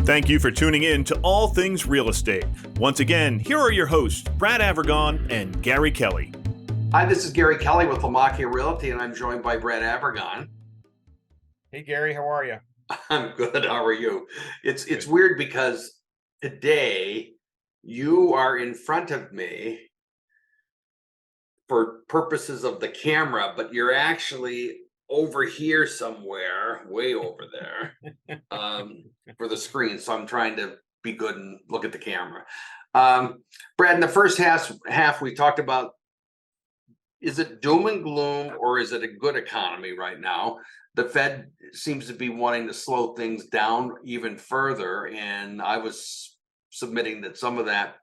Thank you for tuning in to All Things Real Estate. Once again, here are your hosts, Brad Avergon and Gary Kelly. Hi, this is Gary Kelly with Lamacchia Realty, and I'm joined by Brad Avergon. Hey, Gary, how are you? I'm good. How are you? It's weird because today you are in front of me for purposes of the camera, but you're actually over here somewhere, way over there, for the screen. So I'm trying to be good and look at the camera. Brad, in the first half we talked about, is it doom and gloom or is it a good economy right now? The Fed seems to be wanting to slow things down even further, and I was submitting that some of that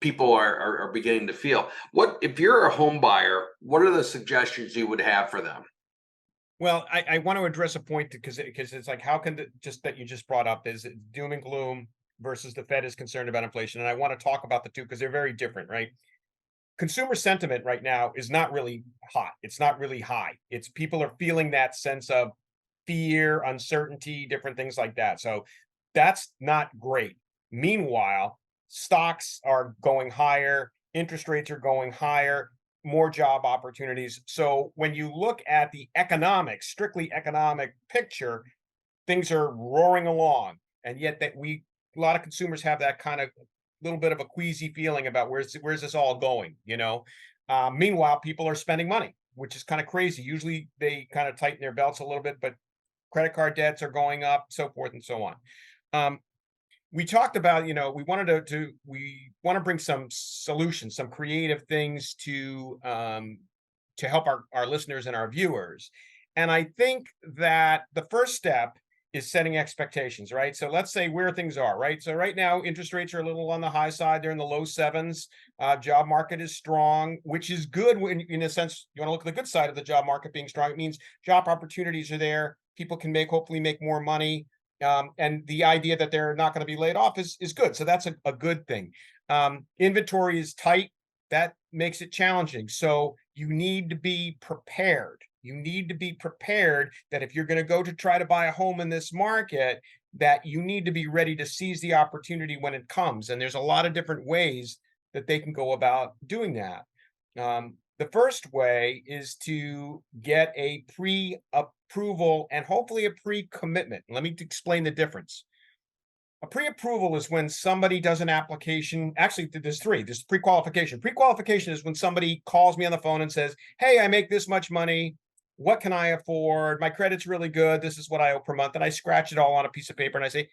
people are beginning to feel. What if you're a home buyer? What are the suggestions you would have for them? Well, I want to address a point because it's like, how can that you just brought up is doom and gloom versus the Fed is concerned about inflation, and I want to talk about the two because they're very different, right? Consumer sentiment right now is not really hot. It's not really high. It's people are feeling that sense of fear, uncertainty, different things like that. So that's not great. Meanwhile, stocks are going higher, interest rates are going higher, more job opportunities. So when you look at the economic, strictly economic picture, things are roaring along. And yet a lot of consumers have that kind of little bit of a queasy feeling about where's this all going, meanwhile, people are spending money, which is kind of crazy. Usually they kind of tighten their belts a little bit, but credit card debts are going up, so forth and so on. We talked about, we wanted we want to bring some solutions, some creative things to help our listeners and our viewers. And I think that the first step is setting expectations, right? So let's say where things are, right? So right now, interest rates are a little on the high side. They're in the low sevens. Job market is strong, which is good when, in a sense, you want to look at the good side of the job market being strong. It means job opportunities are there. People can hopefully make more money. And the idea that they're not going to be laid off is good. So that's a good thing. Inventory is tight. That makes it challenging. So you need to be prepared. You need to be prepared that if you're going to go to try to buy a home in this market, that you need to be ready to seize the opportunity when it comes. And there's a lot of different ways that they can go about doing that. The first way is to get a pre-approval and hopefully a pre-commitment. Let me explain the difference. A pre-approval is when somebody does an application. Actually, there's three. There's pre-qualification. Pre-qualification is when somebody calls me on the phone and says, hey, I make this much money. What can I afford? My credit's really good. This is what I owe per month. And I scratch it all on a piece of paper and I say,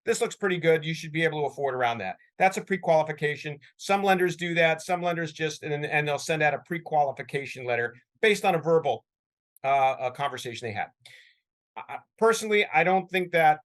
this looks pretty good. You should be able to afford around that. That's a pre-qualification. Some lenders do that. Some lenders and they'll send out a pre-qualification letter based on a verbal conversation they had. Personally, I don't think that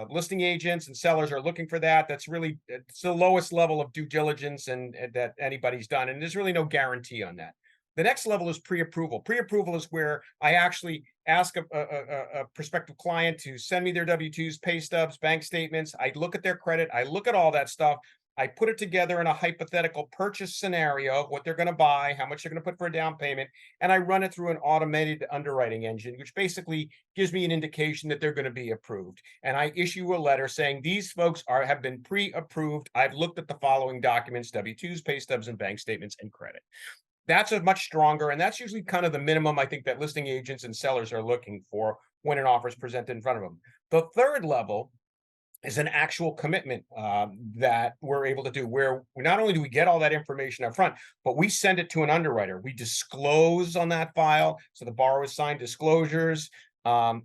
listing agents and sellers are looking for that. It's the lowest level of due diligence and that anybody's done. And there's really no guarantee on that. The next level is pre-approval. Pre-approval is where I actually ask a prospective client to send me their W-2s, pay stubs, bank statements. I look at their credit. I look at all that stuff. I put it together in a hypothetical purchase scenario of what they're going to buy, how much they're going to put for a down payment, and I run it through an automated underwriting engine, which basically gives me an indication that they're going to be approved. And I issue a letter saying these folks have been pre-approved. I've looked at the following documents: W-2s, pay stubs, and bank statements, and credit. That's a much stronger, and that's usually kind of the minimum I think that listing agents and sellers are looking for when an offer is presented in front of them. The third level is an actual commitment that we're able to do, where not only do we get all that information up front, but we send it to an underwriter. We disclose on that file, so the borrower signed disclosures.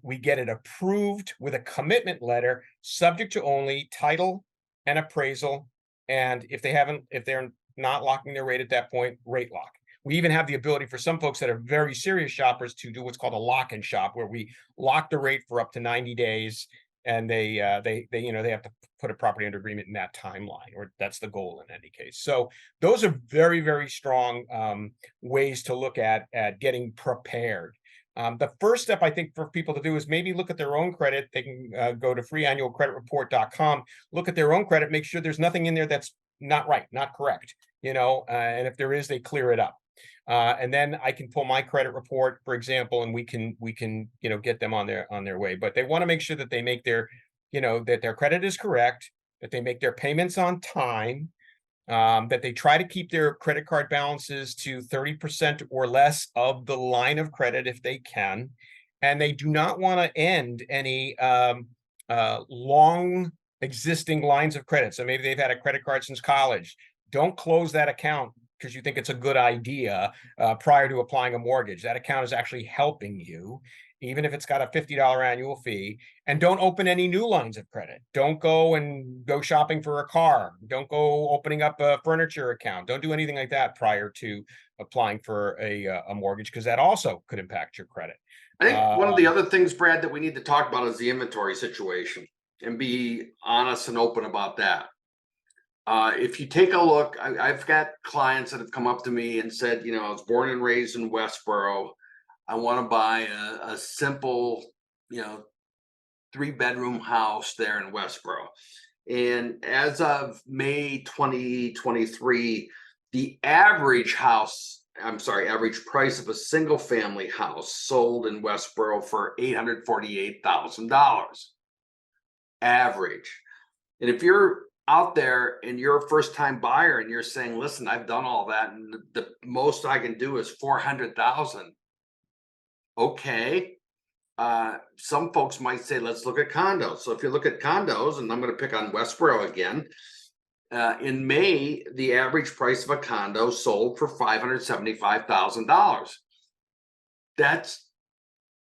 We get it approved with a commitment letter, subject to only title and appraisal. And if they're not locking their rate at that point, rate lock. We even have the ability for some folks that are very serious shoppers to do what's called a lock and shop, where we lock the rate for up to 90 days. And they have to put a property under agreement in that timeline, or that's the goal in any case. So those are very, very strong ways to look at getting prepared. The first step I think for people to do is maybe look at their own credit. They can go to freeannualcreditreport.com, look at their own credit, make sure there's nothing in there that's not right, not correct, and if there is, they clear it up. And then I can pull my credit report, for example, and we can get them on their way. But they want to make sure that they make their that their credit is correct, that they make their payments on time, that they try to keep their credit card balances to 30% or less of the line of credit if they can. And they do not want to end any long existing lines of credit. So maybe they've had a credit card since college. Don't close that account because you think it's a good idea prior to applying a mortgage. That account is actually helping you, even if it's got a $50 annual fee. And don't open any new lines of credit. Don't go shopping for a car. Don't go opening up a furniture account. Don't do anything like that prior to applying for a mortgage, because that also could impact your credit. I think one of the other things, Brad, that we need to talk about is the inventory situation and be honest and open about that. If you take a look, I've got clients that have come up to me and said, I was born and raised in Westboro. I want to buy a simple, 3-bedroom house there in Westboro. And as of May 2023, the average price of a single family house sold in Westboro for $848,000 average. And if you're out there and you're a first time buyer and you're saying, listen, I've done all that and the most I can do is 400,000. Okay. Some folks might say, let's look at condos. So if you look at condos, and I'm going to pick on Westboro again, in May, the average price of a condo sold for $575,000. That's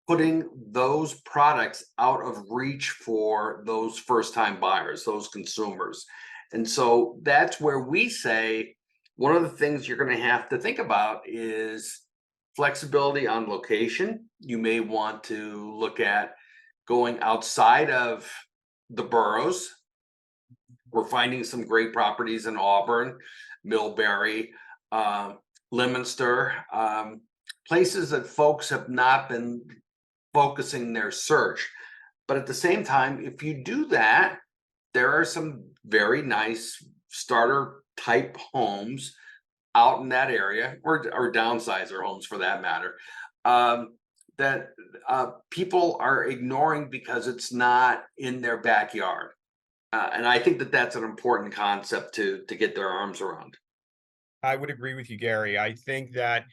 putting those products out of reach for those first-time buyers, those consumers. And so that's where we say one of the things you're going to have to think about is flexibility on location. You may want to look at going outside of the boroughs. We're finding some great properties in Auburn, Millbury, Leominster, places that folks have not been focusing their search. But at the same time, if you do that, there are some very nice starter type homes out in that area, or downsizer homes for that matter, that people are ignoring because it's not in their backyard. And I think that that's an important concept to get their arms around. I would agree with you, Gary. I think that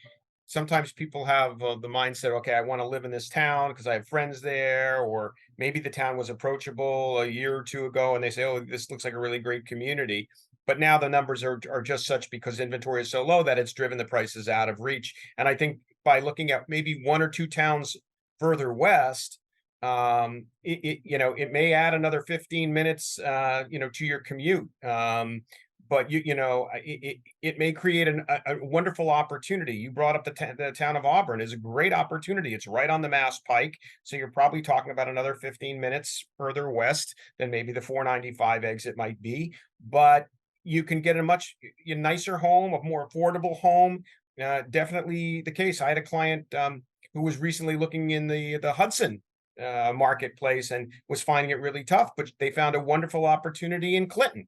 sometimes people have the mindset, okay, I want to live in this town because I have friends there, or maybe the town was approachable a year or two ago and they say, oh, this looks like a really great community. But now the numbers are just such, because inventory is so low, that it's driven the prices out of reach. And I think by looking at maybe 1 or 2 towns further west, it may add another 15 minutes, to your commute. But it may create a wonderful opportunity. You brought up the town of Auburn is a great opportunity. It's right on the Mass Pike, so you're probably talking about another 15 minutes further west than maybe the 495 exit might be. But you can get a much nicer home, a more affordable home. Definitely the case. I had a client who was recently looking in the Hudson marketplace and was finding it really tough, but they found a wonderful opportunity in Clinton.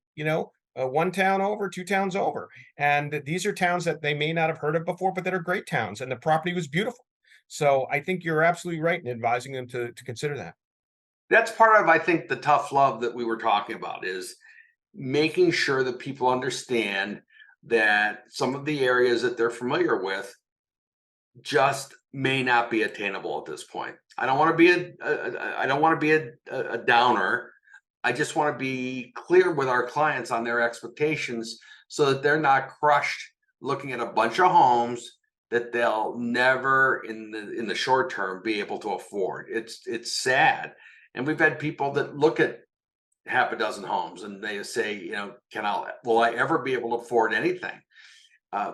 1 town over, 2 towns over. And these are towns that they may not have heard of before, but that are great towns, and the property was beautiful. So I think you're absolutely right in advising them to consider that. That's part of, I think, the tough love that we were talking about, is making sure that people understand that some of the areas that they're familiar with just may not be attainable at this point. I don't want to be a downer. I just want to be clear with our clients on their expectations so that they're not crushed looking at a bunch of homes that they'll never in the short term be able to afford. It's sad. And we've had people that look at half a dozen homes and they say, will I ever be able to afford anything?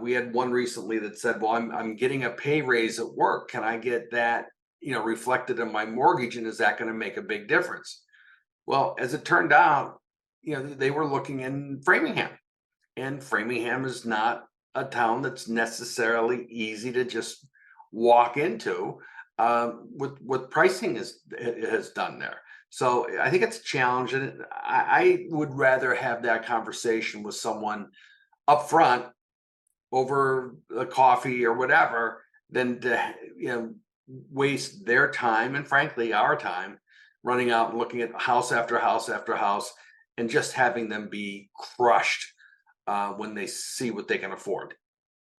We had one recently that said, well, I'm getting a pay raise at work. Can I get that, reflected in my mortgage? And is that going to make a big difference? Well, as it turned out, they were looking in Framingham, and Framingham is not a town that's necessarily easy to just walk into with what pricing has done there. So I think it's a challenge, and I would rather have that conversation with someone up front over a coffee or whatever than to waste their time and frankly our time running out and looking at house after house after house and just having them be crushed when they see what they can afford.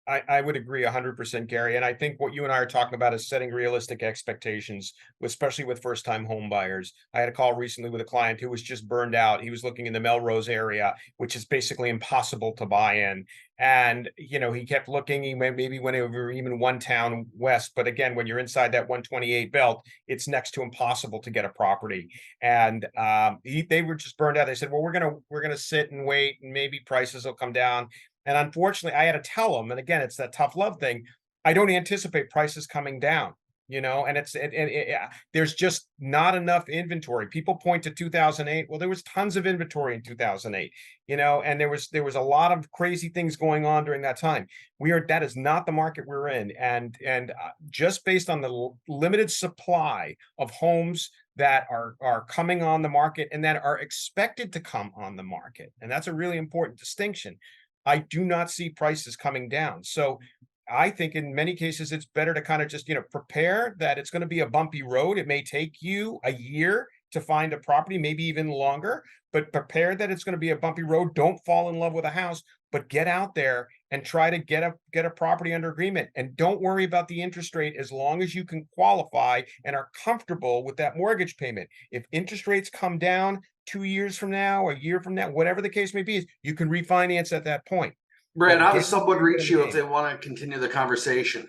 I would agree 100%, Gary. And I think what you and I are talking about is setting realistic expectations, especially with first-time home buyers. I had a call recently with a client who was just burned out. He was looking in the Melrose area, which is basically impossible to buy in. And, he kept looking. He maybe went over even one town west. But again, when you're inside that 128 belt, it's next to impossible to get a property. And they were just burned out. They said, well, we're gonna sit and wait, and maybe prices will come down. And unfortunately, I had to tell them, and again, it's that tough love thing. I don't anticipate prices coming down, and there's just not enough inventory. People point to 2008. Well, there was tons of inventory in 2008, and there was a lot of crazy things going on during that time. That is not the market we're in, and just based on the limited supply of homes that are coming on the market and that are expected to come on the market, and that's a really important distinction. I do not see prices coming down. So I think in many cases, it's better to kind of just, prepare that it's going to be a bumpy road. It may take you a year to find a property, maybe even longer, but prepare that it's going to be a bumpy road. Don't fall in love with a house, but get out there and try to get a property under agreement. And don't worry about the interest rate as long as you can qualify and are comfortable with that mortgage payment. If interest rates come down 2 years from now, a year from now, whatever the case may be, you can refinance at that point. Brad, how does someone reach you if they want to continue the conversation?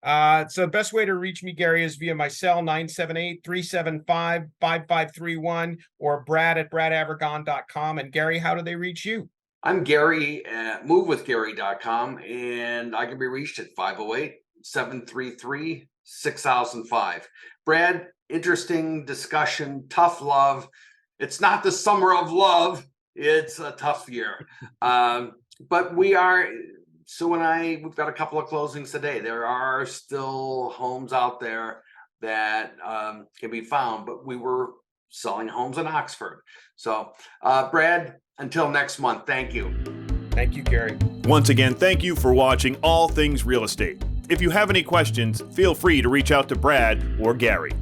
So the best way to reach me, Gary, is via my cell, 978-375-5531, or brad@bradavergon.com. And Gary, how do they reach you? I'm Gary at movewithgary.com, and I can be reached at 508-733-6005. Brad, interesting discussion, tough love. It's not the summer of love. It's a tough year. But Sue and we've got a couple of closings today. There are still homes out there that can be found, but we were selling homes in Oxford. So, Brad, until next month, thank you. Thank you, Gary. Once again, thank you for watching All Things Real Estate. If you have any questions, feel free to reach out to Brad or Gary.